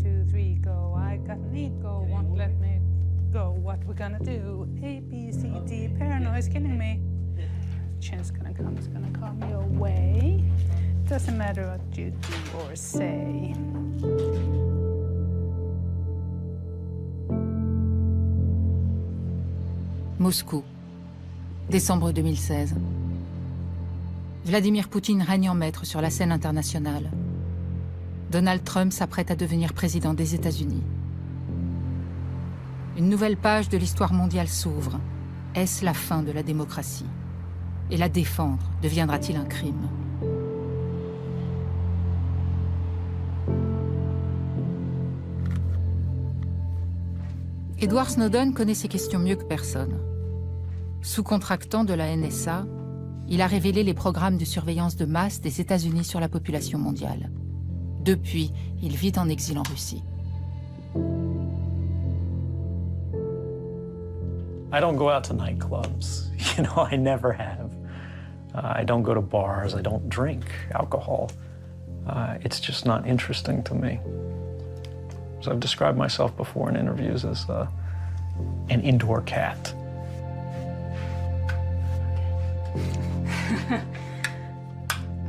2, 3, go. I got an need, go, won't let me go. What we gonna do? A, B, C, D, paranoia's killing me. Change gonna come, it's gonna come your way. Doesn't matter what you do or say. Moscou, décembre 2016. Vladimir Poutine règne en maître sur la scène internationale. Donald Trump s'apprête à devenir président des États-Unis. Une nouvelle page de l'histoire mondiale s'ouvre. Est-ce la fin de la démocratie? Et la défendre deviendra-t-il un crime? Edward Snowden connaît ces questions mieux que personne. Sous-contractant de la NSA, il a révélé les programmes de surveillance de masse des États-Unis sur la population mondiale. Depuis, il vit en exil en Russie. I don't go out to nightclubs. You know, I never have. I don't go to bars. I don't drink alcohol. It's just not interesting to me. So I've described myself before in interviews as an indoor cat.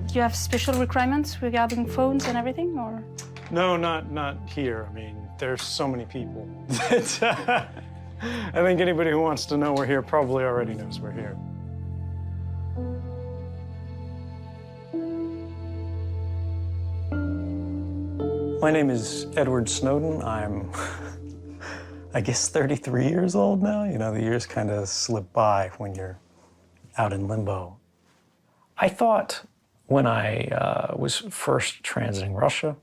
Do you have special requirements regarding phones and everything, or? No, not here. I mean, there's so many people that I think anybody who wants to know we're here probably already knows we're here. My name is Edward Snowden. I'm, I guess, 33 years old now. You know, the years kind of slip by when you're out in limbo. I thought when I was first transiting Russia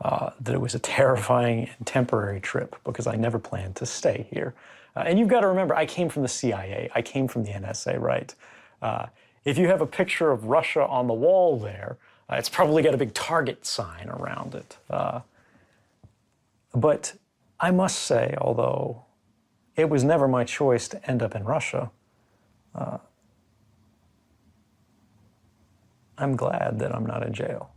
that it was a terrifying and temporary trip because I never planned to stay here. And you've got to remember, I came from the CIA. I came from the NSA, right? If you have a picture of Russia on the wall there, it's probably got a big target sign around it. But I must say, although it was never my choice to end up in Russia, I'm glad that I'm not in jail.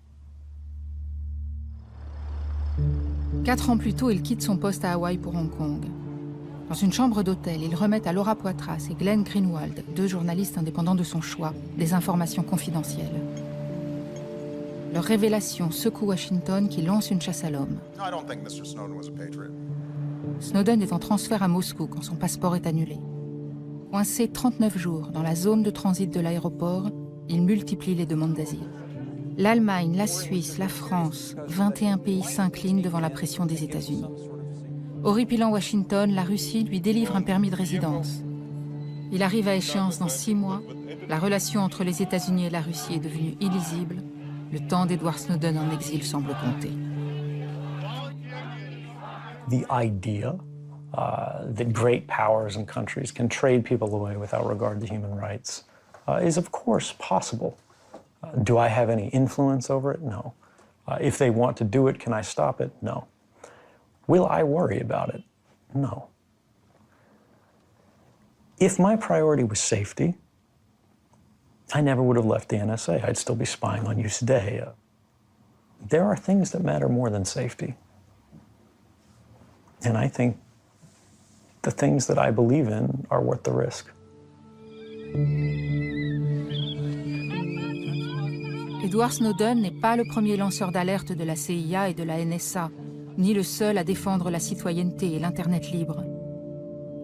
4 ans plus tôt, il quitte son poste à Hawaï pour Hong Kong. Dans une chambre d'hôtel, il remet à Laura Poitras et Glenn Greenwald, 2 journalistes indépendants de son choix, des informations confidentielles. Leur révélation secoue Washington qui lance une chasse à l'homme. Snowden est en transfert à Moscou quand son passeport est annulé. Coincé 39 jours dans la zone de transit de l'aéroport, il multiplie les demandes d'asile. L'Allemagne, la Suisse, la France, 21 pays s'inclinent devant la pression des États-Unis. Horripilant Washington, la Russie lui délivre un permis de résidence. Il arrive à échéance dans 6 mois. La relation entre les États-Unis et la Russie est devenue illisible. Le temps d'Edward Snowden en exil semble compter. The idea that great powers and countries can trade people away without regard to human rights is of course possible. Do I have any influence over it? No. If they want to do it, can I stop it? No. Will I worry about it? No. If my priority was safety, I never would have left the NSA. I'd still be spying on you today. There are things that matter more than safety. And I think the things that I believe in are worth the risk. Edward Snowden n'est pas le premier lanceur d'alerte de la CIA et de la NSA, ni le seul à défendre la citoyenneté et l'Internet libre.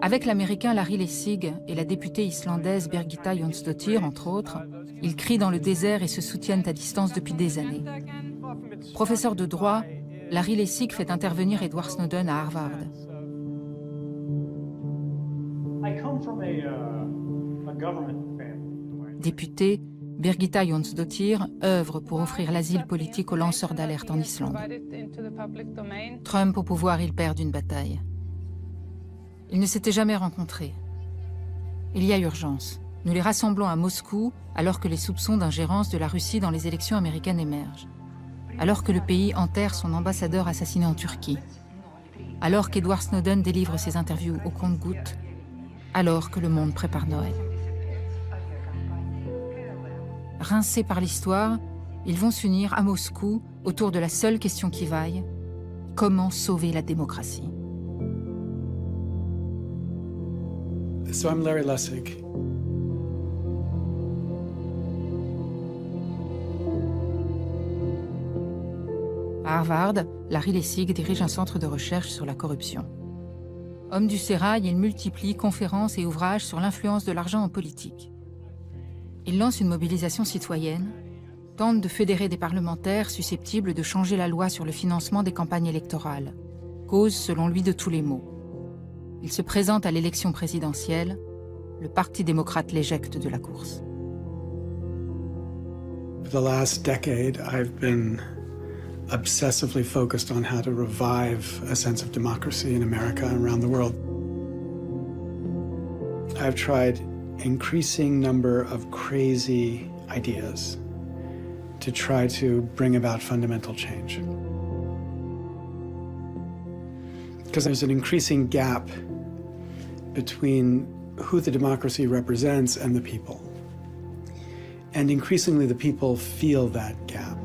Avec l'Américain Larry Lessig et la députée islandaise Birgitta Jonsdottir, entre autres, ils crient dans le désert et se soutiennent à distance depuis des années. Professeur de droit, Larry Lessig fait intervenir Edward Snowden à Harvard. Députée, Birgitta Jonsdottir œuvre pour offrir l'asile politique aux lanceurs d'alerte en Islande. Trump au pouvoir, il perd une bataille. Ils ne s'étaient jamais rencontrés. Il y a urgence. Nous les rassemblons à Moscou alors que les soupçons d'ingérence de la Russie dans les élections américaines émergent. Alors que le pays enterre son ambassadeur assassiné en Turquie. Alors qu'Edward Snowden délivre ses interviews au compte-gouttes. Alors que le monde prépare Noël. Rincés par l'histoire, ils vont s'unir à Moscou autour de la seule question qui vaille. Comment sauver la démocratie? So I'm Larry Lessig. À Harvard, Larry Lessig dirige un centre de recherche sur la corruption. Homme du sérail, il multiplie conférences et ouvrages sur l'influence de l'argent en politique. Il lance une mobilisation citoyenne, tente de fédérer des parlementaires susceptibles de changer la loi sur le financement des campagnes électorales, cause selon lui de tous les maux. Il se présente à l'élection présidentielle, le Parti démocrate l'éjecte de la course. For the last decade, I've been obsessively focused on how to revive a sense of democracy in America and around the world. I've tried increasing number of crazy ideas to try to bring about fundamental change. Because there's an increasing gap between who the democracy represents and the people. And increasingly the people feel that gap.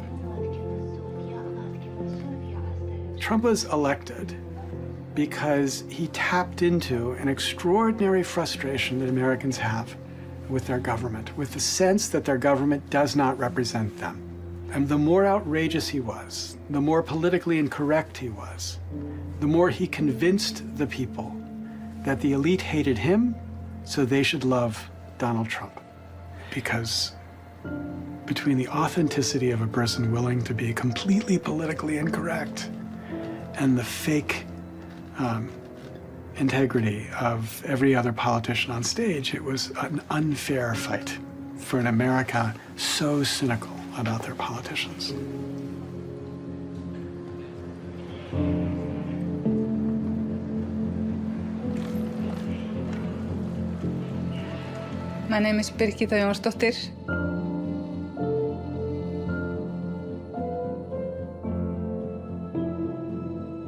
Trump was elected because he tapped into an extraordinary frustration that Americans have with their government, with the sense that their government does not represent them. And the more outrageous he was, the more politically incorrect he was, the more he convinced the people that the elite hated him, so they should love Donald Trump. Because between the authenticity of a person willing to be completely politically incorrect and the fake integrity of every other politician on stage, it was an unfair fight for an America so cynical about their politicians. My name is Birgitta Jónsdóttir.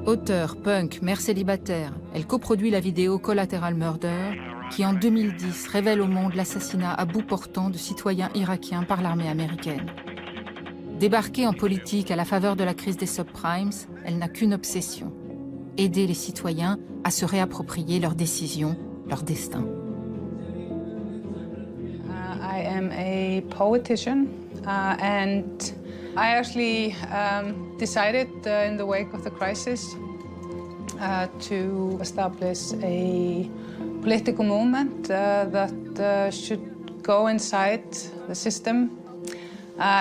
Auteure, punk, mère célibataire, elle coproduit la vidéo Collateral Murder, qui en 2010 révèle au monde l'assassinat à bout portant de citoyens irakiens par l'armée américaine. Débarquée en politique à la faveur de la crise des subprimes, elle n'a qu'une obsession: aider les citoyens à se réapproprier leurs décisions, leur destin. I am a poetician, and I actually decided in the wake of the crisis to establish a political movement that should go inside the system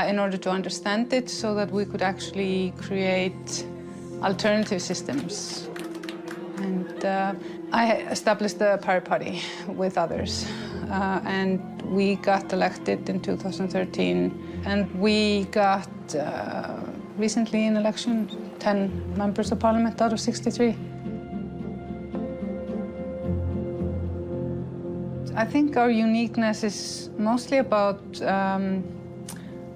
in order to understand it, so that we could actually create alternative systems. And I established the Pirate Party with others, and we got elected in 2013, and we got recently in election 10 members of parliament out of 63. I think our uniqueness is mostly about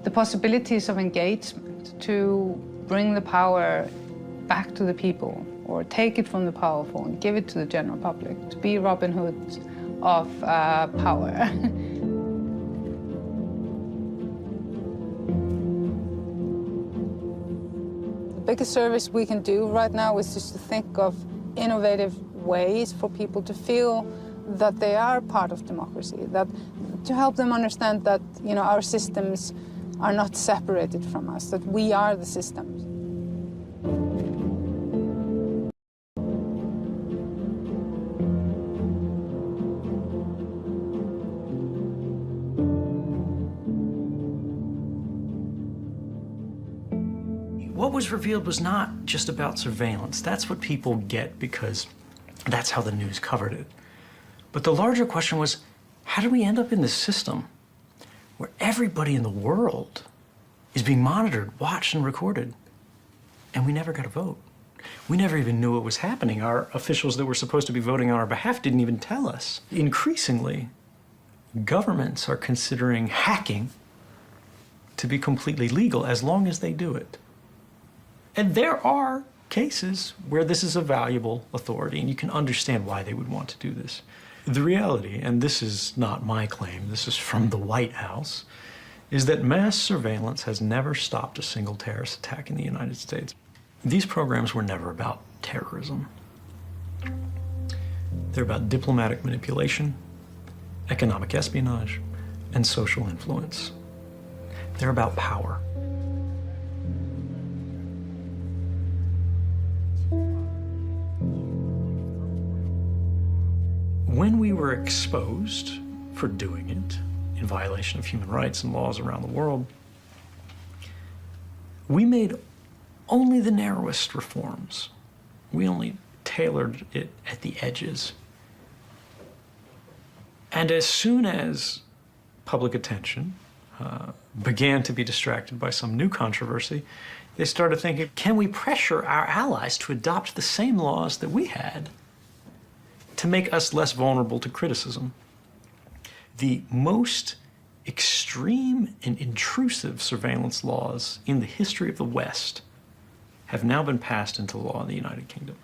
the possibilities of engagement to bring the power back to the people, or take it from the powerful and give it to the general public, to be Robin Hood of power. The biggest service we can do right now is just to think of innovative ways for people to feel that they are part of democracy, that to help them understand that, you know, our systems are not separated from us, that we are the systems. What was revealed was not just about surveillance. That's what people get because that's how the news covered it. But the larger question was, how did we end up in this system where everybody in the world is being monitored, watched, and recorded, and we never got a vote? We never even knew what was happening. Our officials that were supposed to be voting on our behalf didn't even tell us. Increasingly, governments are considering hacking to be completely legal as long as they do it. And there are cases where this is a valuable authority, and you can understand why they would want to do this. The reality, and this is not my claim, this is from the White House, is that mass surveillance has never stopped a single terrorist attack in the United States. These programs were never about terrorism. They're about diplomatic manipulation, economic espionage, and social influence. They're about power. When we were exposed for doing it, in violation of human rights and laws around the world, we made only the narrowest reforms. We only tailored it at the edges. And as soon as public attention began to be distracted by some new controversy, they started thinking, can we pressure our allies to adopt the same laws that we had to make us less vulnerable to criticism? The most extreme and intrusive surveillance laws in the history of the West have now been passed into law in the United Kingdom.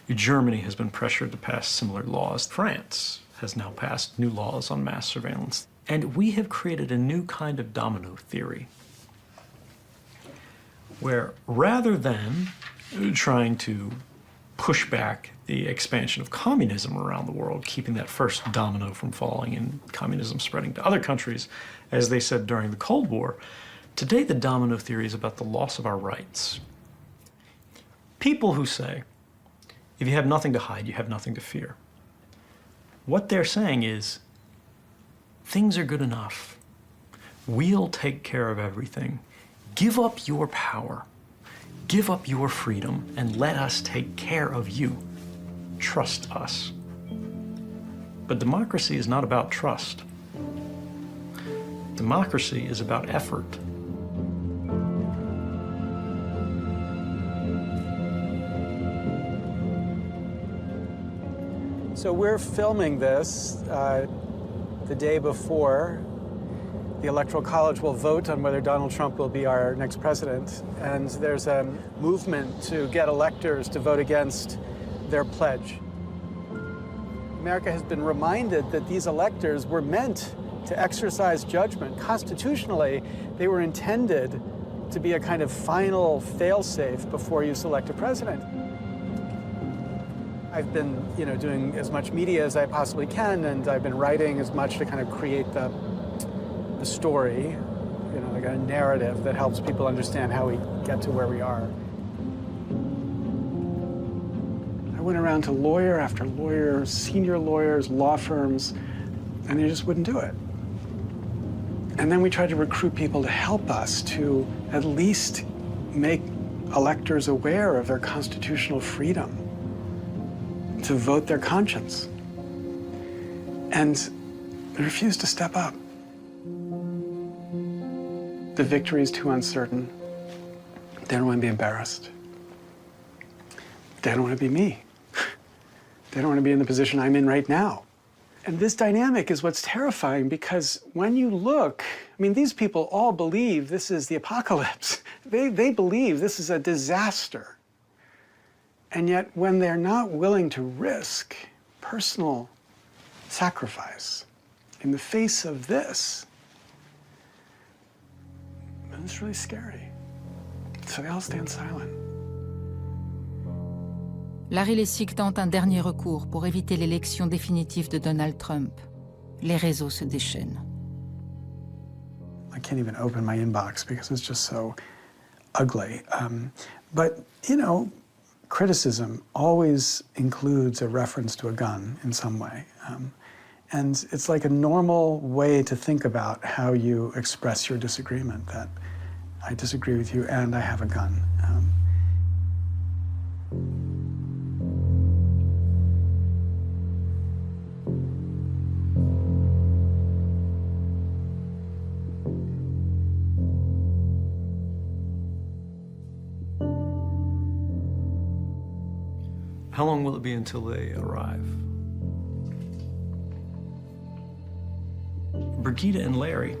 Germany has been pressured to pass similar laws. France has now passed new laws on mass surveillance. And we have created a new kind of domino theory, where rather than trying to push back the expansion of communism around the world, keeping that first domino from falling and communism spreading to other countries, as they said during the Cold War, today the domino theory is about the loss of our rights. People who say, if you have nothing to hide, you have nothing to fear. What they're saying is, things are good enough. We'll take care of everything. Give up your power. Give up your freedom and let us take care of you. Trust us. But democracy is not about trust. Democracy is about effort. So we're filming this the day before the Electoral College will vote on whether Donald Trump will be our next president. And there's a movement to get electors to vote against their pledge. America has been reminded that these electors were meant to exercise judgment. Constitutionally, they were intended to be a kind of final fail-safe before you select a president. I've been, doing as much media as I possibly can, and I've been writing as much to kind of create the story, like a narrative that helps people understand how we get to where we are. I went around to lawyer after lawyer, senior lawyers, law firms, and they just wouldn't do it. And then we tried to recruit people to help us to at least make electors aware of their constitutional freedom to vote their conscience. And they refused to step up. The victory is too uncertain. They don't want to be embarrassed. They don't want to be me. They don't want to be in the position I'm in right now. And this dynamic is what's terrifying, because when you look, these people all believe this is the apocalypse. They believe this is a disaster. And yet, when they're not willing to risk personal sacrifice in the face of this, it's really scary. So they all stand silent. Larry Lessig tente un dernier recours pour éviter l'élection définitive de Donald Trump. Les réseaux se déchaînent. I can't even open my inbox because it's just so ugly. But, criticism always includes a reference to a gun in some way. And it's like a normal way to think about how you express your disagreement, that I disagree with you and I have a gun. How long will it be until they arrive? Brigida and Larry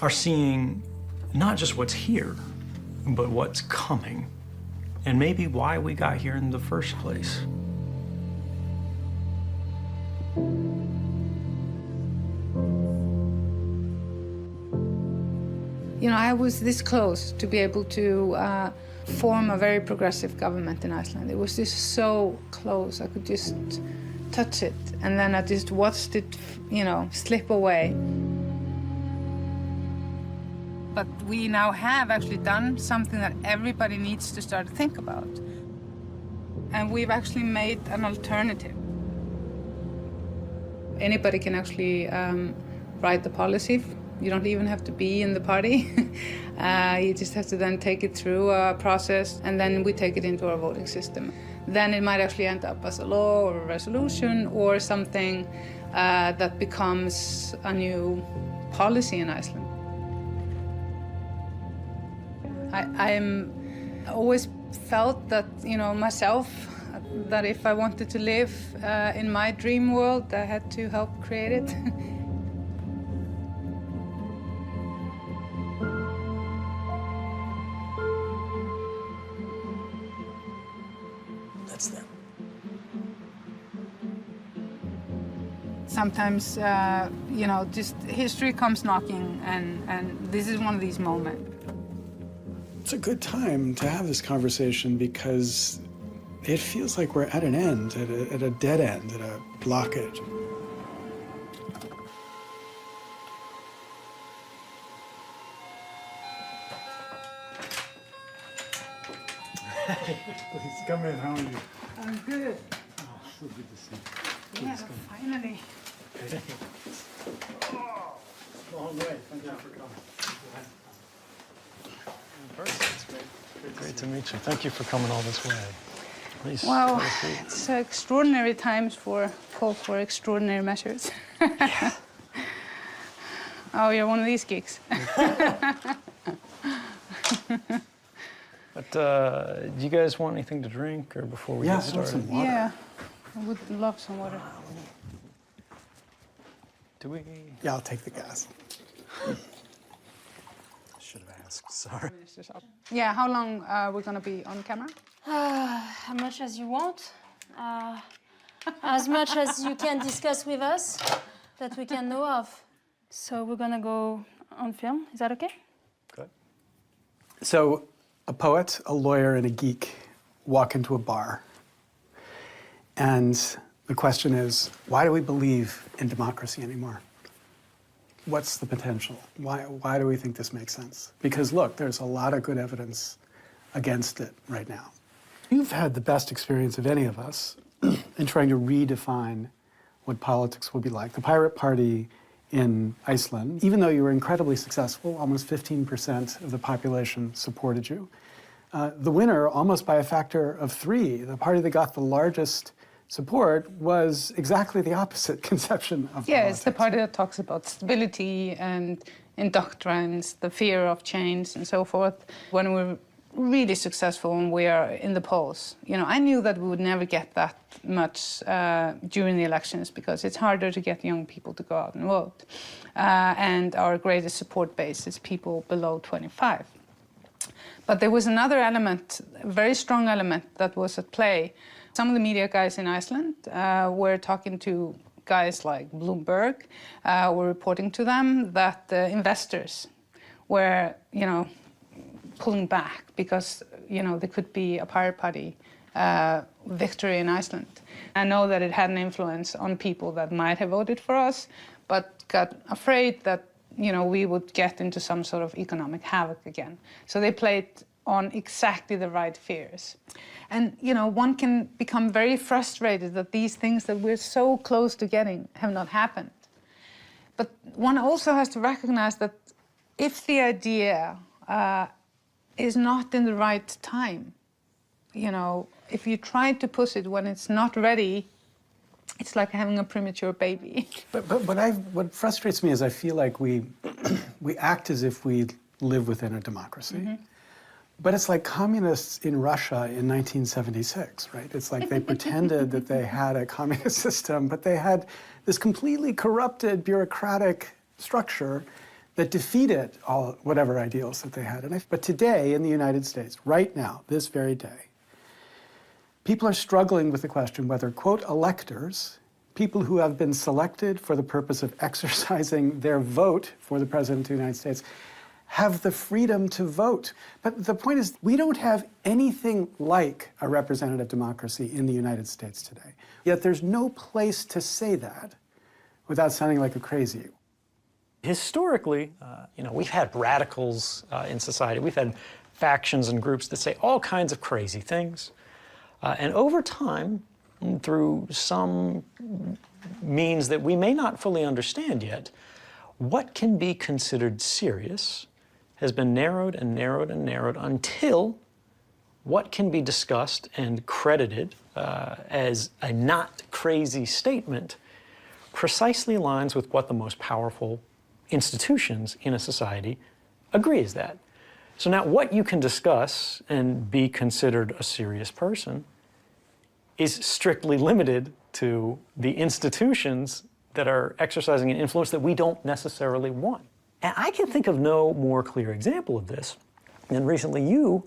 are seeing not just what's here, but what's coming, and maybe why we got here in the first place. I was this close to be able to form a very progressive government in Iceland. It was just so close. I could just touch it, and then I just watched it, slip away. But we now have actually done something that everybody needs to start to think about. And we've actually made an alternative. Anybody can actually write the policy. You don't even have to be in the party. You just have to then take it through a process, and then we take it into our voting system. Then it might actually end up as a law or a resolution or something that becomes a new policy in Iceland. I'm always felt that, myself, that if I wanted to live in my dream world, I had to help create it. That's them. Sometimes, just history comes knocking, and this is one of these moments. It's a good time to have this conversation because it feels like we're at an end, at a dead end, at a blockage. Please come in. How are you? I'm good. Oh, so good to see you. Yeah, finally. Long way. Thank you for coming. It's great to meet you. Thank you for coming all this way. Please. Well, it's extraordinary times for call for extraordinary measures. Yeah. Oh, you're one of these geeks. But do you guys want anything to drink or before we get started? Some water. Yeah, I would love some water. Do we? Yeah, I'll take the gas. Should have asked. Sorry. Yeah, how long are we gonna be on camera? How much as you want. As much as you can discuss with us that we can know of. So we're gonna go on film. Is that okay? Good. So, a poet, a lawyer, and a geek walk into a bar. And the question is, why do we believe in democracy anymore? What's the potential? Why do we think this makes sense? Because look, there's a lot of good evidence against it right now. You've had the best experience of any of us in trying to redefine what politics will be like. The Pirate Party in Iceland, even though you were incredibly successful, almost 15% of the population supported you. The winner, almost by a factor of 3, the party that got the largest support was exactly the opposite conception of Yeah, politics. it's the party that talks about stability and indoctrines, the fear of change and so forth. When we're really successful and we are in the polls, I knew that we would never get that much during the elections because it's harder to get young people to go out and vote. And our greatest support base is people below 25. But there was another element, a very strong element that was at play. Some of the media guys in Iceland were talking to guys like Bloomberg, were reporting to them that the investors were, pulling back because, there could be a Pirate Party victory in Iceland. I know that it had an influence on people that might have voted for us, but got afraid that, we would get into some sort of economic havoc again. So they played on exactly the right fears. And, one can become very frustrated that these things that we're so close to getting have not happened. But one also has to recognize that if the idea is not in the right time, if you try to push it when it's not ready, it's like having a premature baby. But what frustrates me is I feel like we act as if we live within a democracy. Mm-hmm. But it's like communists in Russia in 1976, right? It's like they pretended that they had a communist system, but they had this completely corrupted bureaucratic structure that defeated whatever ideals that they had. But today in the United States, right now, this very day, people are struggling with the question whether, quote, electors, people who have been selected for the purpose of exercising their vote for the President of the United States, have the freedom to vote. But the point is, we don't have anything like a representative democracy in the United States today. Yet there's no place to say that without sounding like a crazy. Historically, we've had radicals in society. We've had factions and groups that say all kinds of crazy things. And over time, through some means that we may not fully understand yet, what can be considered serious has been narrowed and narrowed and narrowed until what can be discussed and credited as a not crazy statement precisely aligns with what the most powerful institutions in a society agree is that. So now what you can discuss and be considered a serious person is strictly limited to the institutions that are exercising an influence that we don't necessarily want. And I can think of no more clear example of this than recently you,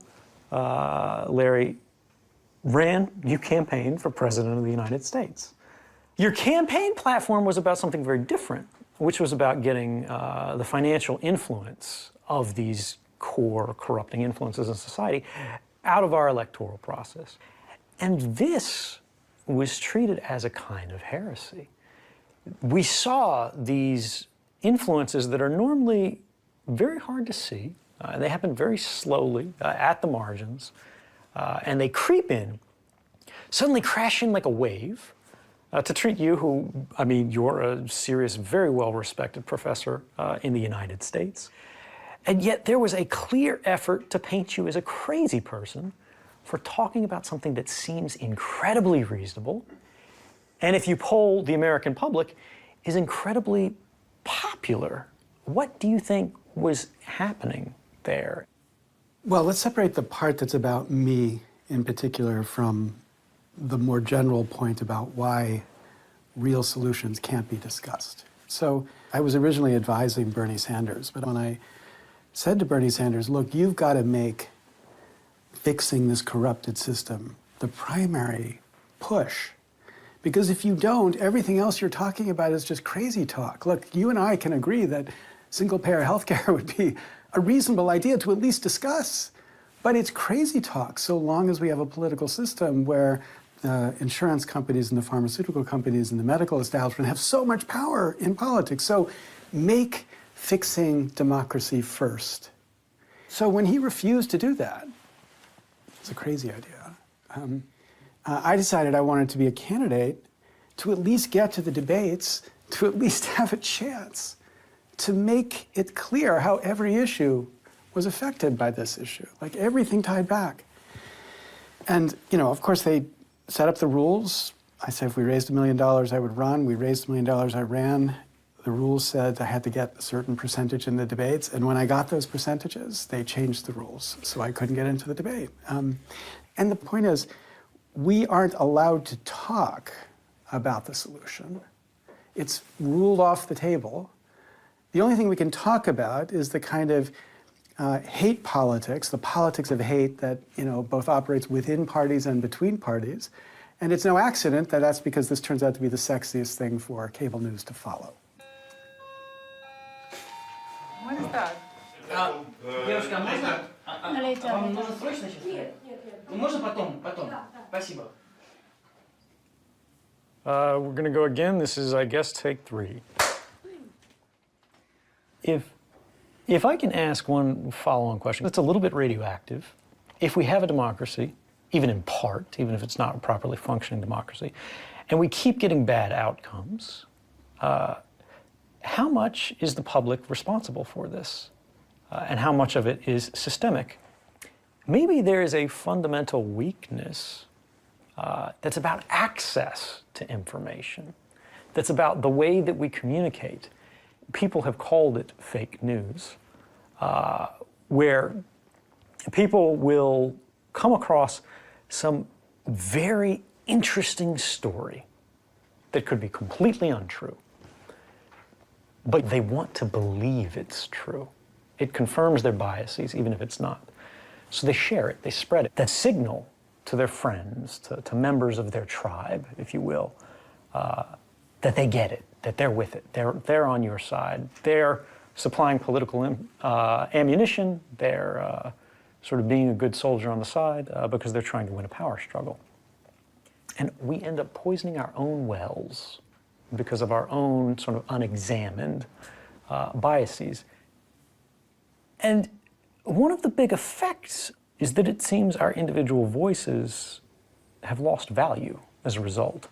Larry, you campaigned for President of the United States. Your campaign platform was about something very different, which was about getting the financial influence of these core corrupting influences in society out of our electoral process. And this was treated as a kind of heresy. We saw these influences that are normally very hard to see. They happen very slowly at the margins, and they creep in, suddenly crash in like a wave to treat you who, you're a serious, very well-respected professor in the United States. And yet there was a clear effort to paint you as a crazy person for talking about something that seems incredibly reasonable, and if you poll the American public, is incredibly popular. What do you think was happening there? Well, let's separate the part that's about me in particular from the more general point about why real solutions can't be discussed. So I was originally advising Bernie Sanders, but when I said to Bernie Sanders, look, you've got to make fixing this corrupted system the primary push. Because if you don't, everything else you're talking about is just crazy talk. Look, you and I can agree that single-payer healthcare would be a reasonable idea to at least discuss. But it's crazy talk so long as we have a political system where the insurance companies and the pharmaceutical companies and the medical establishment have so much power in politics. So make fixing democracy first. So when he refused to do that, it's a crazy idea. I decided I wanted to be a candidate to at least get to the debates, to at least have a chance to make it clear how every issue was affected by this issue, like everything tied back. And, of course, they set up the rules. I said if we raised $1 million, I would run. We raised $1 million, I ran. The rules said I had to get a certain percentage in the debates, and when I got those percentages, they changed the rules, so I couldn't get into the debate. And the point is, we aren't allowed to talk about the solution. It's ruled off the table. The only thing we can talk about is the kind of hate politics, the politics of hate that both operates within parties and between parties. And it's no accident that that's because this turns out to be the sexiest thing for cable news to follow. What is that? Девушка, можно? Later. Вам нужно срочно сейчас? Ну, можно потом? Спасибо. We're going to go again. This is, I guess, take 3. If I can ask one follow-on question, it's a little bit radioactive. If we have a democracy, even in part, even if it's not a properly functioning democracy, and we keep getting bad outcomes, how much is the public responsible for this? And how much of it is systemic? Maybe there is a fundamental weakness that's about access to information, that's about the way that we communicate. People have called it fake news, where people will come across some very interesting story that could be completely untrue, but they want to believe it's true. It confirms their biases, even if it's not. So they share it, they spread it. That signal to their friends, to members of their tribe, if you will, that they get it, that they're with it, they're on your side, they're supplying political ammunition. They're sort of being a good soldier on the side because they're trying to win a power struggle. And we end up poisoning our own wells because of our own sort of unexamined biases. And one of the big effects is that it seems our individual voices have lost value as a result.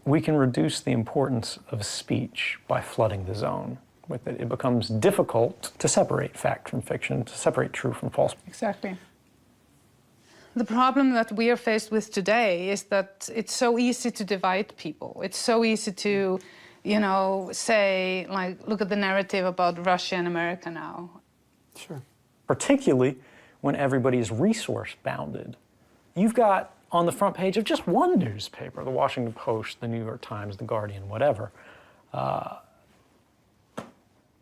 We can reduce the importance of speech by flooding the zone with it. It becomes difficult to separate fact from fiction, to separate true from false. Exactly. The problem that we are faced with today is that it's so easy to divide people. It's so easy to, you know, say, like, look at the narrative about Russia and America now. Sure. Particularly when everybody is resource-bounded. You've got on the front page of just one newspaper, the Washington Post, the New York Times, the Guardian, whatever,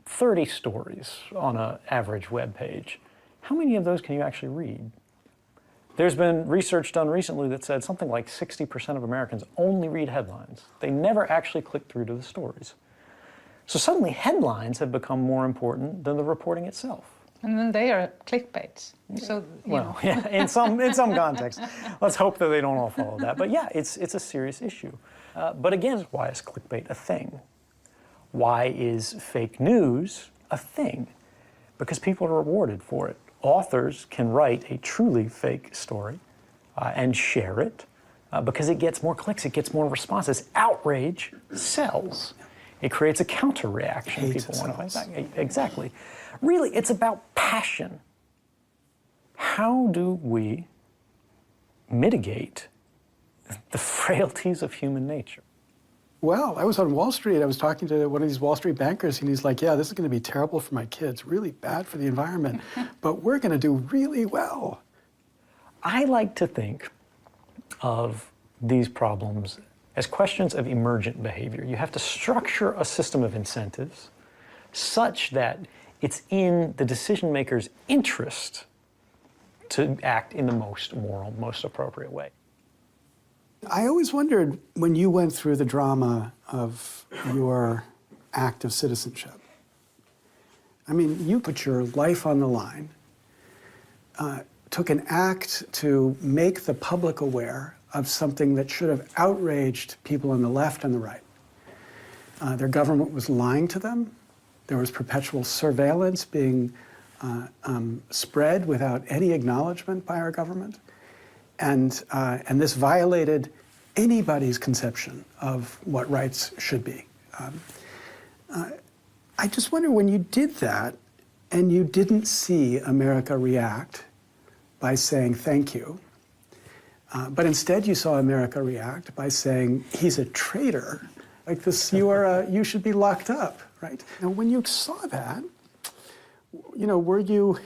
30 stories on an average web page. How many of those can you actually read? There's been research done recently that said something like 60% of Americans only read headlines. They never actually click through to the stories. So suddenly headlines have become more important than the reporting itself. And then they are clickbaits. So, you know. Yeah, in some context. Let's hope that they don't all follow that. But yeah, it's a serious issue. But again, why is clickbait a thing? Why is fake news a thing? Because people are rewarded for it. Authors can write a truly fake story and share it because it gets more clicks, it gets more responses. Outrage sells. It creates a counter reaction. People want to fight back. Exactly. Really, it's about passion. How do we mitigate the frailties of human nature? Well, I was on Wall Street. I was talking to one of these Wall Street bankers, and he's like, yeah, this is going to be terrible for my kids, really bad for the environment, but we're going to do really well. I like to think of these problems as questions of emergent behavior. You have to structure a system of incentives such that it's in the decision maker's interest to act in the most moral, most appropriate way. I always wondered when you went through the drama of your act of citizenship. I mean, you put your life on the line, took an act to make the public aware of something that should have outraged people on the left and the right. Their government was lying to them. There was perpetual surveillance being spread without any acknowledgement by our government. And this violated anybody's conception of what rights should be. I just wonder, when you did that and you didn't see America react by saying thank you, but instead you saw America react by saying he's a traitor, like this, you should be locked up, right? And when you saw that, you know, were you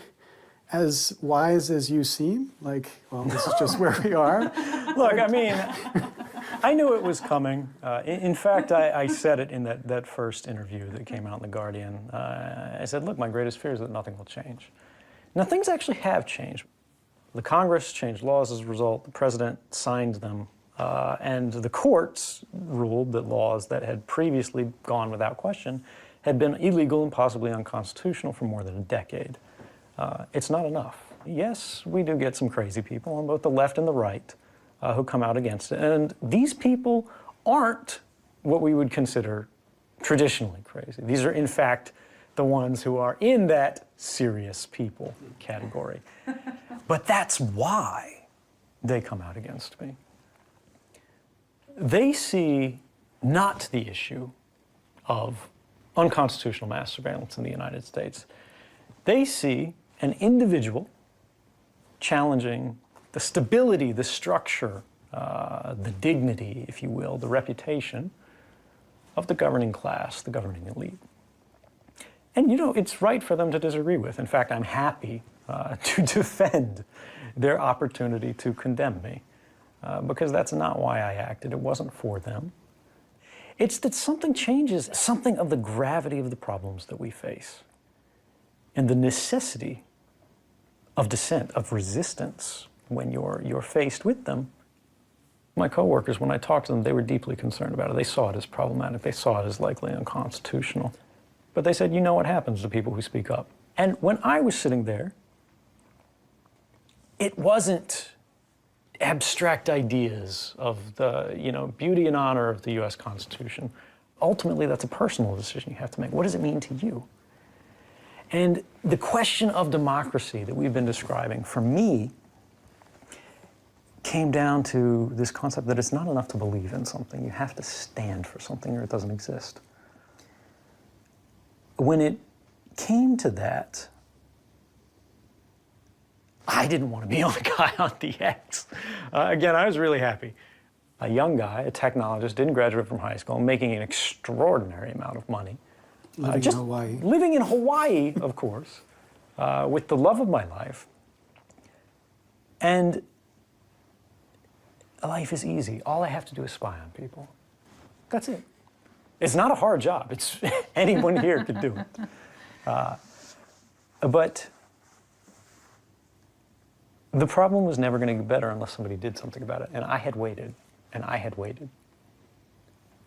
as wise as you seem? Like, well, this is just where we are. Look, I mean, I knew it was coming. In fact, I said it in that first interview that came out in The Guardian. I said, look, my greatest fear is that nothing will change. Now, things actually have changed. The Congress changed laws as a result. The president signed them. And the courts ruled that laws that had previously gone without question had been illegal and possibly unconstitutional for more than a decade. It's not enough. Yes, we do get some crazy people on both the left and the right who come out against it. And these people aren't what we would consider traditionally crazy. These are, in fact, the ones who are in that serious people category. But that's why they come out against me. They see not the issue of unconstitutional mass surveillance in the United States. They see an individual challenging the stability, the structure, the dignity, if you will, the reputation of the governing class, the governing elite. And, you know, it's right for them to disagree with. In fact, I'm happy to defend their opportunity to condemn me because that's not why I acted. It wasn't for them. It's that something changes, something of the gravity of the problems that we face and the necessity of dissent, of resistance when you're faced with them. My coworkers, when I talked to them, they were deeply concerned about it. They saw it as problematic. They saw it as likely unconstitutional. But they said, you know what happens to people who speak up. And when I was sitting there, it wasn't abstract ideas of the, beauty and honor of the US Constitution. Ultimately, that's a personal decision you have to make. What does it mean to you? And the question of democracy that we've been describing, for me, came down to this concept that it's not enough to believe in something. You have to stand for something or it doesn't exist. When it came to that, I didn't want to be the only guy on the X. Again, I was really happy. A young guy, a technologist, didn't graduate from high school, making an extraordinary amount of money. Living in Hawaii. Living in Hawaii, of course, with the love of my life. And life is easy. All I have to do is spy on people. That's it. It's not a hard job. It's anyone here could do it. But the problem was never going to get better unless somebody did something about it. And I had waited, and I had waited.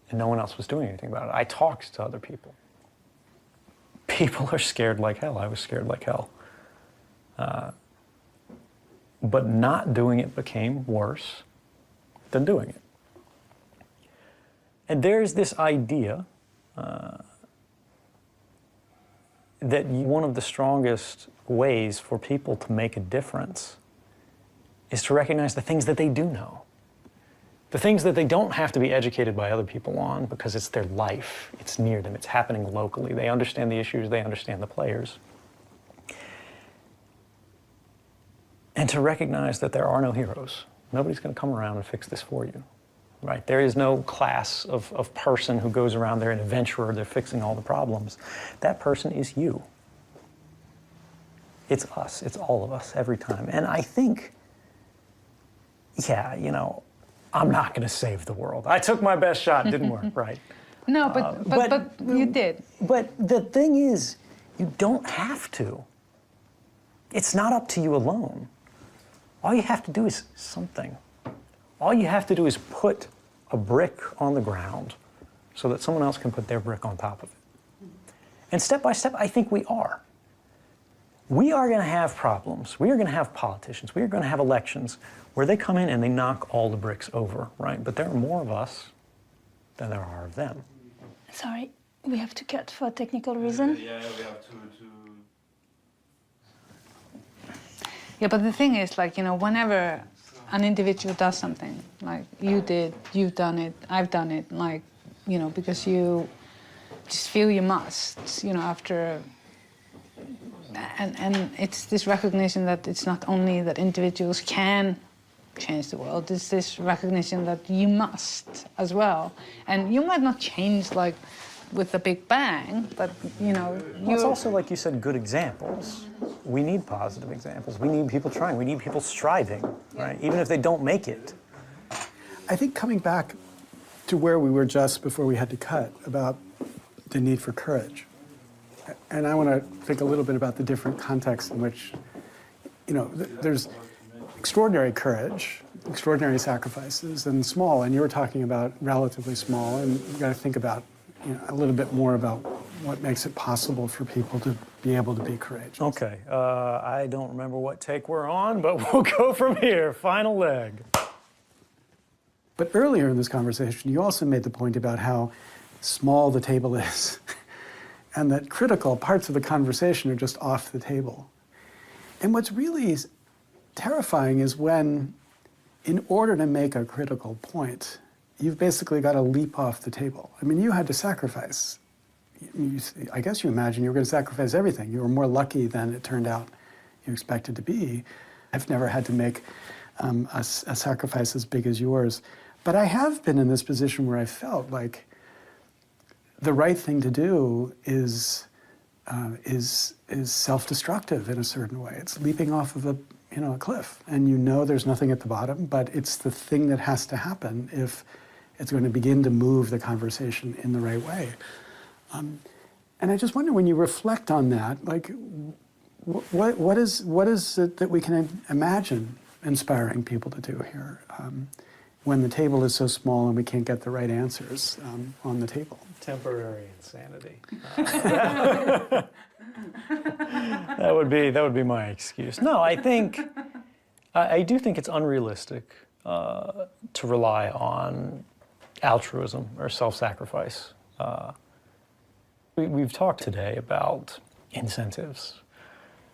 And no one else was doing anything about it. I talked to other people. People are scared like hell. I was scared like hell. But not doing it became worse than doing it. And there's this idea that one of the strongest ways for people to make a difference is to recognize the things that they do know. The things that they don't have to be educated by other people on because it's their life, it's near them, it's happening locally. They understand the issues, they understand the players. And to recognize that there are no heroes. Nobody's going to come around and fix this for you, right? There is no class of person who goes around there, an adventurer, they're fixing all the problems. That person is you. It's us, it's all of us, every time. And I think, yeah, I'm not going to save the world. I took my best shot, didn't work, right? No, but you did. But the thing is, you don't have to. It's not up to you alone. All you have to do is something. All you have to do is put a brick on the ground so that someone else can put their brick on top of it. And step by step, I think we are. We are going to have problems. We are going to have politicians. We are going to have elections where they come in and they knock all the bricks over, right? But there are more of us than there are of them. Sorry, we have to cut for a technical reason. Yeah, we have to. Yeah, but the thing is, whenever an individual does something, like you did, you've done it, I've done it, because you just feel you must, after. And it's this recognition that it's not only that individuals can change the world, it's this recognition that you must as well. And you might not change with a big bang, but Well, it's also, like you said, good examples. We need positive examples. We need people trying. We need people striving, right? Even if they don't make it. I think coming back to where we were just before we had to cut about the need for courage. And I want to think a little bit about the different contexts in which, there's extraordinary courage, extraordinary sacrifices, and small. And you were talking about relatively small, and you've got to think about, a little bit more about what makes it possible for people to be able to be courageous. Okay, I don't remember what take we're on, but we'll go from here. Final leg. But earlier in this conversation, you also made the point about how small the table is. And that critical parts of the conversation are just off the table. And what's really terrifying is when, in order to make a critical point, you've basically got to leap off the table. I mean, you had to sacrifice. I guess you imagine you were going to sacrifice everything. You were more lucky than it turned out you expected to be. I've never had to make a sacrifice as big as yours. But I have been in this position where I felt like the right thing to do is self-destructive in a certain way. It's leaping off of a cliff, and there's nothing at the bottom, but it's the thing that has to happen if it's going to begin to move the conversation in the right way. And I just wonder, when you reflect on that, what is it that we can imagine inspiring people to do here? when the table is so small and we can't get the right answers on the table. Temporary insanity. That would be my excuse. No, I do think it's unrealistic to rely on altruism or self-sacrifice. We've talked today about incentives.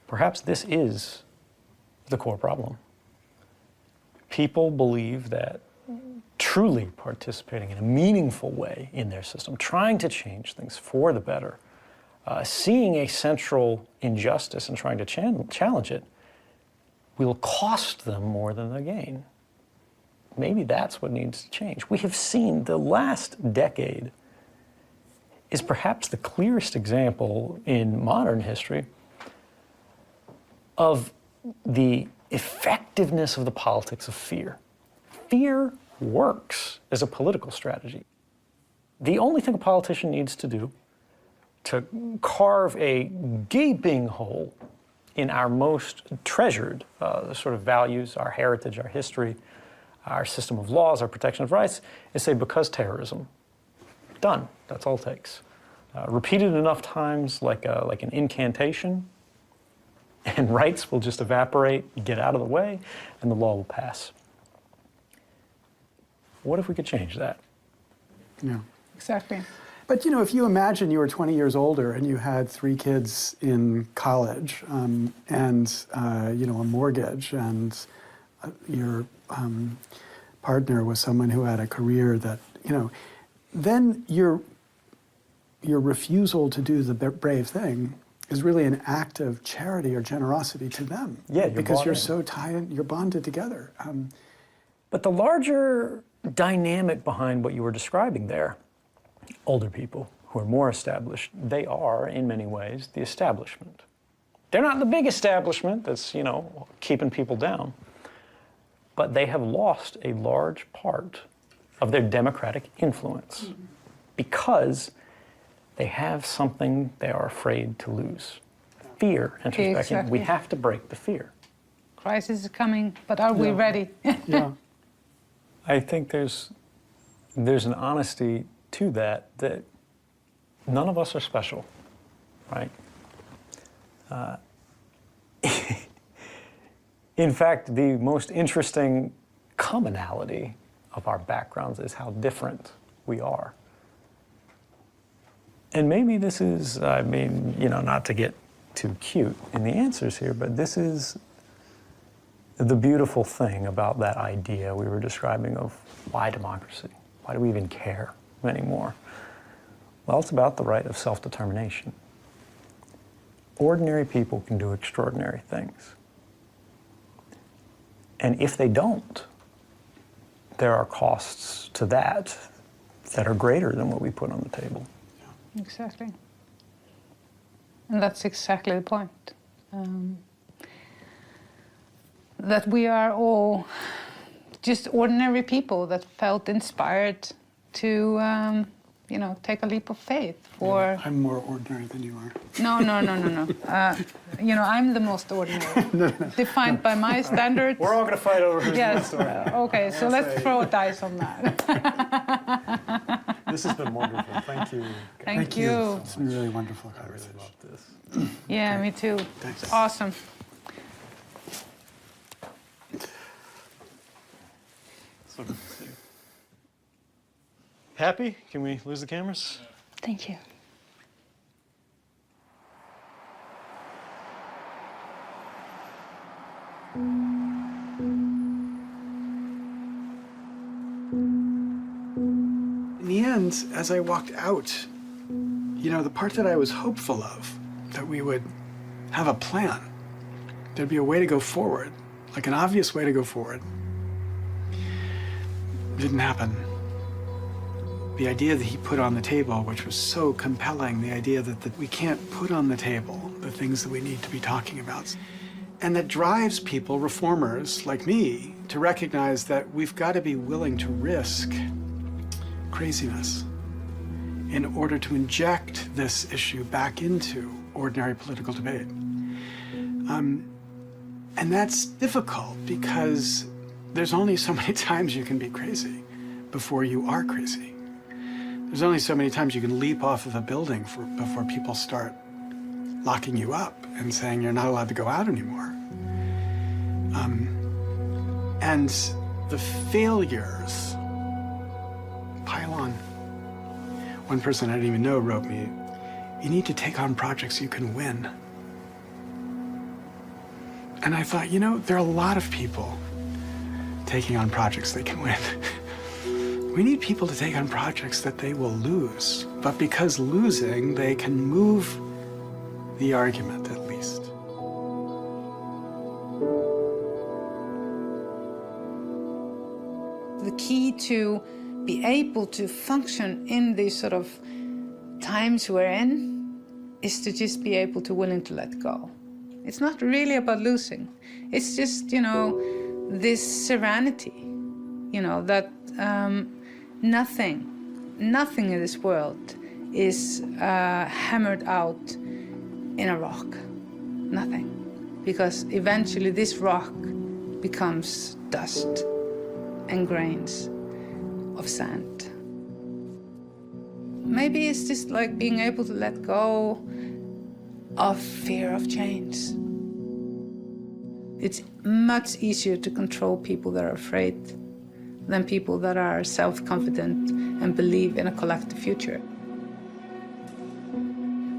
Perhaps this is the core problem. People believe that truly participating in a meaningful way in their system, trying to change things for the better, seeing a central injustice and trying to challenge it, will cost them more than they gain. Maybe that's what needs to change. We have seen the last decade is perhaps the clearest example in modern history of the effectiveness of the politics of fear. Fear works as a political strategy. The only thing a politician needs to do to carve a gaping hole in our most treasured sort of values, our heritage, our history, our system of laws, our protection of rights, is say, because terrorism. Done. That's all it takes. Repeated enough times like an incantation, and rights will just evaporate, get out of the way, and the law will pass. What if we could change that? Yeah. Exactly. But you know, if you imagine you were 20 years older and you had 3 kids in college and you know, a mortgage, and your partner was someone who had a career that, you know, then your refusal to do the brave thing is really an act of charity or generosity to them. Yeah, because you're so tied, you're bonded together. But the larger dynamic behind what you were describing there, older people who are more established, they are, in many ways, the establishment. They're not the big establishment that's, you know, keeping people down, but they have lost a large part of their democratic influence because they have something they are afraid to lose. Fear enters back in. We have to break the fear. Crisis is coming, but are we ready? Yeah. I think there's an honesty to that none of us are special, right? In fact, the most interesting commonality of our backgrounds is how different we are. And maybe this is, I mean, you know, not to get too cute in the answers here, but this is the beautiful thing about that idea we were describing of why democracy? Why do we even care anymore? Well, it's about the right of self-determination. Ordinary people can do extraordinary things. And if they don't, there are costs to that are greater than what we put on the table. Exactly. And that's exactly the point. That we are all just ordinary people that felt inspired to, you know, take a leap of faith for... Yeah, I'm more ordinary than you are. No. You know, I'm the most ordinary. Defined by my standards. We're all going to fight over who's Yes. the most ordinary. Okay, so let's throw a dice on that. This has been wonderful. Thank you. Thank you. It's been a really wonderful I really conversation. love this. Yeah, me too. Thanks. It's awesome. Happy? Can we lose the cameras? Thank you. In the end, as I walked out, you know, the part that I was hopeful of, that we would have a plan, there'd be a way to go forward, like an obvious way to go forward, didn't happen. The idea that he put on the table, which was so compelling, the idea that we can't put on the table the things that we need to be talking about, and that drives people, reformers like me, to recognize that we've got to be willing to risk craziness in order to inject this issue back into ordinary political debate. And that's difficult because There's only so many times you can be crazy before you are crazy. There's only so many times you can leap off of a building before people start locking you up and saying you're not allowed to go out anymore. And the failures pile on. One person I didn't even know wrote me, "You need to take on projects you can win." And I thought, you know, there are a lot of people taking on projects they can win. We need people to take on projects that they will lose. But because losing, they can move the argument at least. The key to be able to function in these sort of times we're in is to just be able to willing to let go. It's not really about losing. It's just, you know, this serenity, you know, that nothing in this world is hammered out in a rock. Nothing. Because eventually this rock becomes dust and grains of sand. Maybe it's just like being able to let go of fear of change. It's much easier to control people that are afraid than people that are self-confident and believe in a collective future.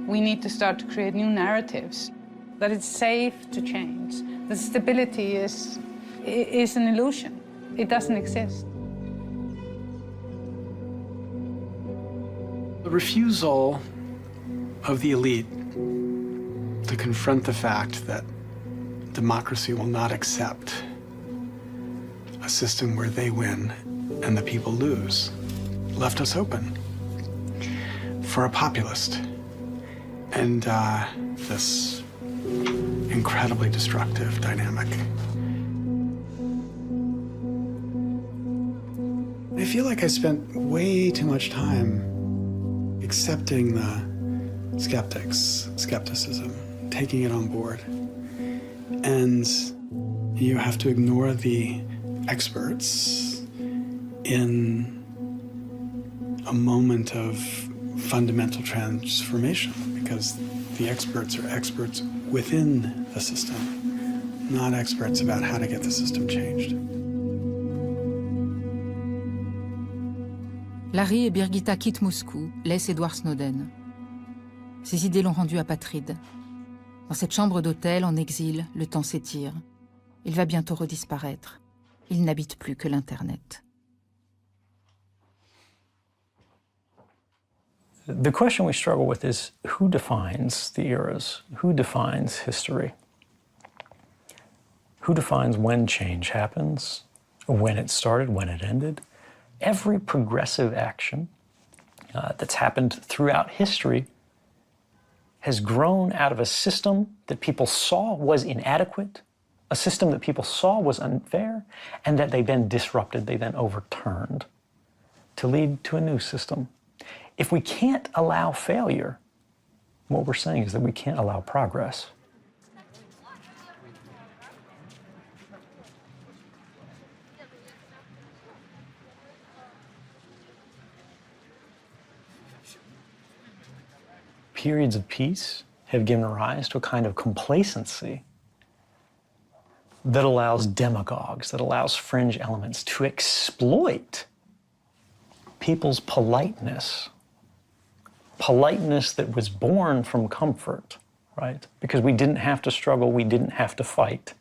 We need to start to create new narratives, that it's safe to change, that stability is an illusion. It doesn't exist. The refusal of the elite to confront the fact that democracy will not accept a system where they win and the people lose left us open for a populist and this incredibly destructive dynamic. I feel like I spent way too much time accepting the skepticism, taking it on board. And you have to ignore the experts in a moment of fundamental transformation, because the experts are experts within the system, not experts about how to get the system changed. Larry et Birgitta quittent Moscou, laissent Edward Snowden. Ses idées l'ont rendu apatride. Dans cette chambre d'hôtel, en exil, le temps s'étire. Il va bientôt redisparaître. Il n'habite plus que l'Internet. The question we struggle with is, who defines the eras? Who defines history? Who defines when change happens, when it started, when it ended? Every progressive action that's happened throughout history has grown out of a system that people saw was inadequate, a system that people saw was unfair, and that they then disrupted, they then overturned to lead to a new system. If we can't allow failure, what we're saying is that we can't allow progress. Periods of peace have given rise to a kind of complacency that allows demagogues, that allows fringe elements to exploit people's politeness that was born from comfort, right? Because we didn't have to struggle, we didn't have to fight.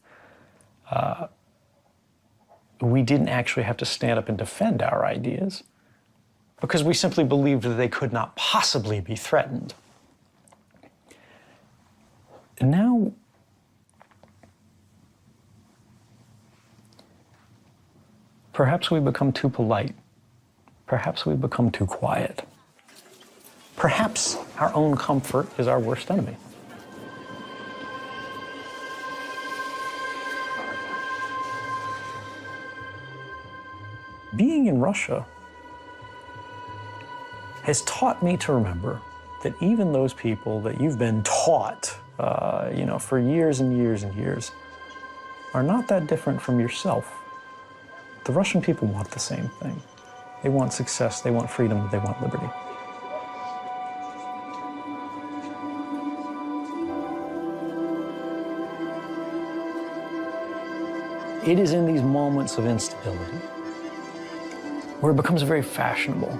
We didn't actually have to stand up and defend our ideas because we simply believed that they could not possibly be threatened. And now, perhaps we become too polite. Perhaps we become too quiet. Perhaps our own comfort is our worst enemy. Being in Russia has taught me to remember that even those people that you've been taught for years and years and years are not that different from yourself. the Russian people want the same thing. They want success, they want freedom, they want liberty. It is in these moments of instability where it becomes very fashionable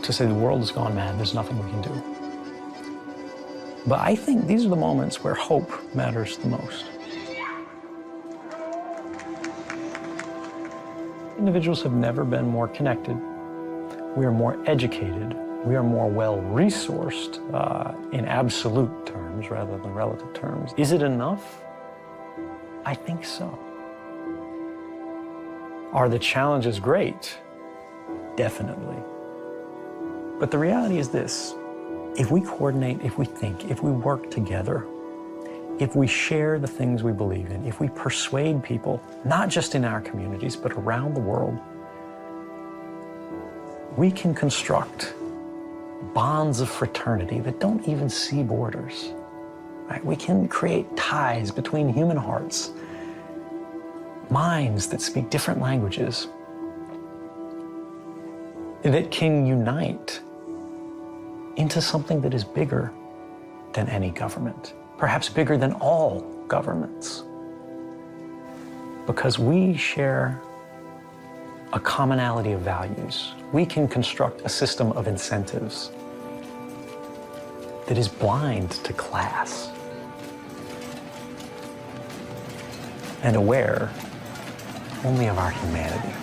to say the world has gone mad, there's nothing we can do. But I think these are the moments where hope matters the most. Individuals have never been more connected. We are more educated. We are more well-resourced in absolute terms rather than relative terms. Is it enough? I think so. Are the challenges great? Definitely. But the reality is this: if we coordinate, if we think, if we work together, if we share the things we believe in, if we persuade people, not just in our communities, but around the world, we can construct bonds of fraternity that don't even see borders. Right? We can create ties between human hearts, minds that speak different languages, that can unite into something that is bigger than any government, perhaps bigger than all governments, because we share a commonality of values. We can construct a system of incentives that is blind to class and aware only of our humanity.